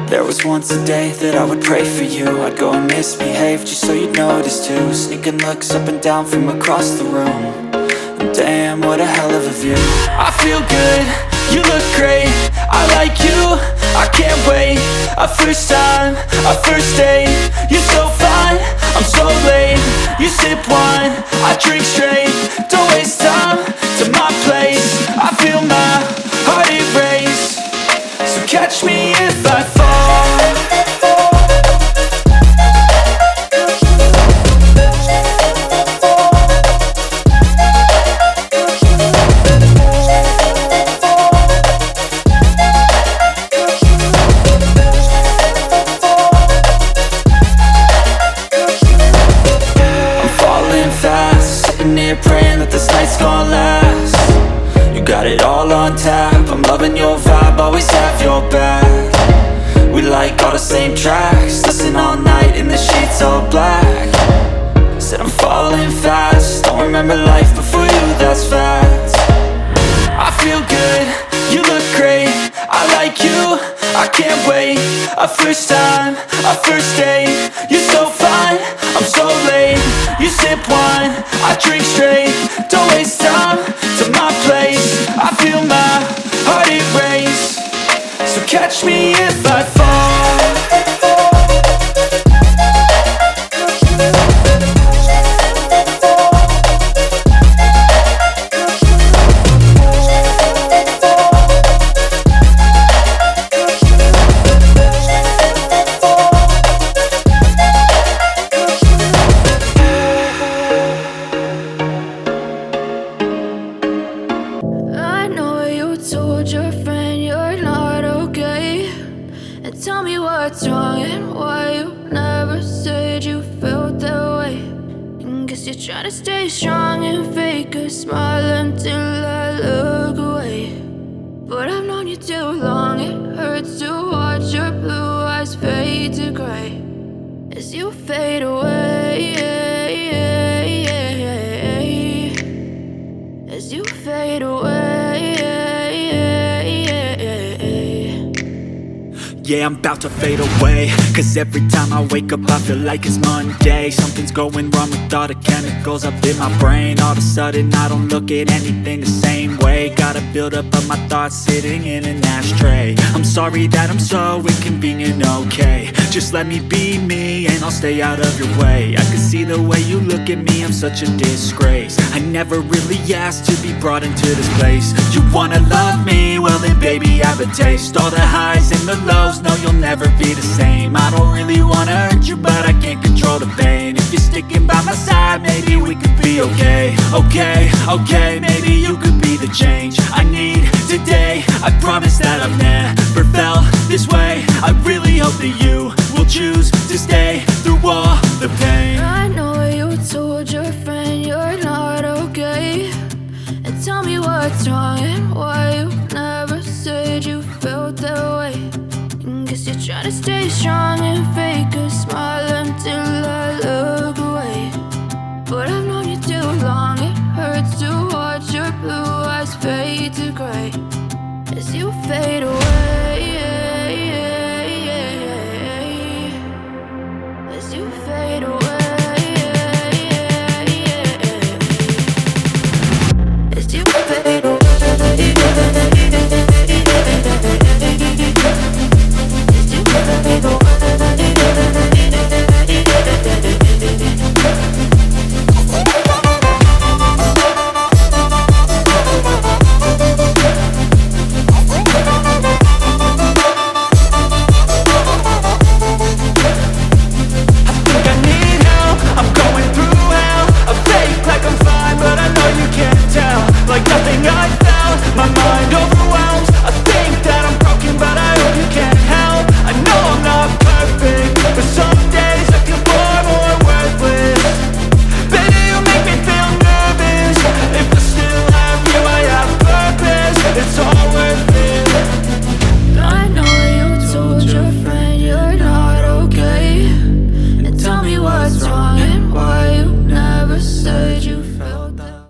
There was once a day that I would pray for you. I'd go and misbehave just so you'd notice too. Sneaking looks up and down from across the room. And damn, what a hell of a view. I feel good, you look great, I like you, I can't wait. A first time, a first date. You're so fine, I'm so late. You sip wine, I drink straight. Don't waste time to my place. I feel my heart erase. So catch me if I fall. Praying that this night's gonna last. You got it all on tap, I'm loving your vibe, always have your back. We like all the same tracks, listen all night in the sheets all black. Said I'm falling fast, don't remember life before you, that's fact. I feel good, you look great, I like you, I can't wait. A first time, a first date. You're so fine, I'm so late. You sip wine, I drink straight. Don't waste time to my place. I feel my heart erase. So catch me if I fall. Told your friend you're not okay, and tell me what's wrong and why you never said you felt that way. And guess you're trying to stay strong and fake a smile until I look away. But I've known you too long, it hurts to watch your blue eyes fade to gray as you fade away, as you fade away. Yeah, I'm about to fade away, cause every time I wake up I feel like it's Monday. Something's going wrong with all the chemicals up in my brain. All of a sudden I don't look at anything the same way. Got a build-up of my thoughts sitting in an ashtray. I'm sorry that I'm so inconvenient, okay. Just let me be me and I'll stay out of your way. I can see the way you look at me, I'm such a disgrace. I never really asked to be brought into this place. You wanna love me? Well then baby I have a taste. All the highs and the lows, no, you'll never be the same. I don't really wanna hurt you, but I can't control the pain. If you're sticking by my side, maybe we could be okay. Okay, maybe you could be the change I need today. I promise that I've never felt this way. I really hope that you will choose to stay through all the pain. I know you told your friend you're not okay, and tell me what's wrong and why you never said you felt that way. Guess you're trying to stay strong and fake a smile until I look away. But I've known you too long, it hurts to watch your blue eyes fade to gray as you fade away.